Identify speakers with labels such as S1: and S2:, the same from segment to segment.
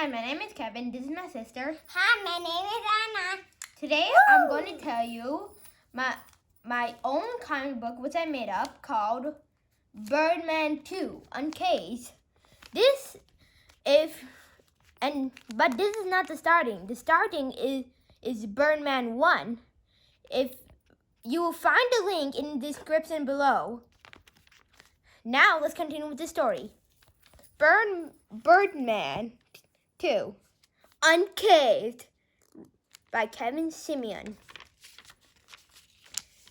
S1: Hi, my name is Kevin. This is my sister.
S2: Hi, my name is Anna.
S1: Today I'm going to tell you my own comic book which I made up called Birdman 2 Uncaged. But this is not the starting. The starting is Birdman 1. If you will find the link in the description below. Now let's continue with the story. Birdman 2 Uncaged by Kevin Simeon.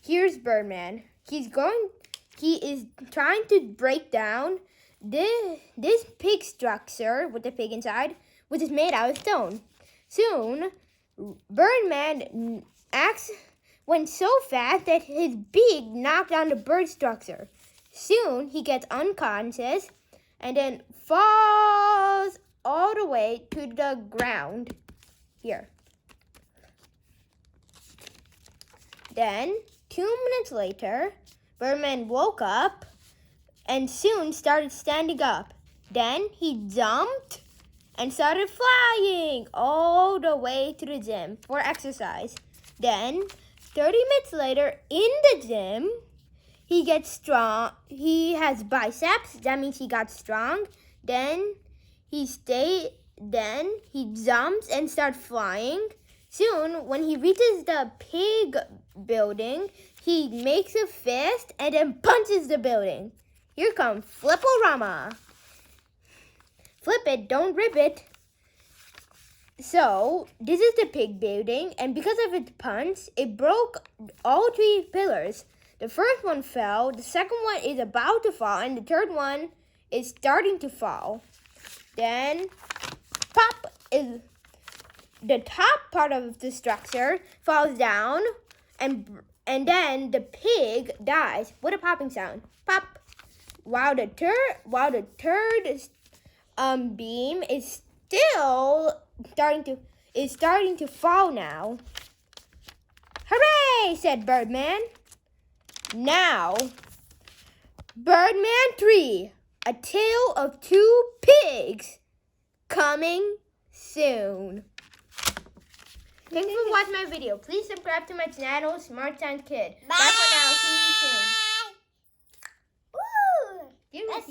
S1: Here's Birdman. He is trying to break down this pig structure with the pig inside, which is made out of stone. Soon, Birdman went so fast that his beak knocked down the bird structure. Soon, he gets unconscious and then falls all the way to the ground. Here. Then, 2 minutes later, Birdman woke up and soon started standing up. Then he jumped and started flying all the way to the gym for exercise. Then, 30 minutes later, in the gym, he gets strong. He has biceps. That means he got strong. Then he jumps and starts flying. Soon, when he reaches the pig building, he makes a fist and then punches the building. Here comes Flip-O-Rama. Flip it, don't rip it. So, this is the pig building, and because of its punch, it broke all 3 pillars. The first one fell, the second one is about to fall, and the third one is starting to fall. Then, pop is the top part of the structure falls down, and then the pig dies with a popping sound. Pop. While the third beam is still starting to fall now. Hooray! Said Birdman. Now, Birdman 3, A Tale of 2 Pigs, coming soon. Thanks for watching my video. Please subscribe to my channel, Smart Science Kid. Bye for now. See you soon.
S2: Woo!
S1: Let's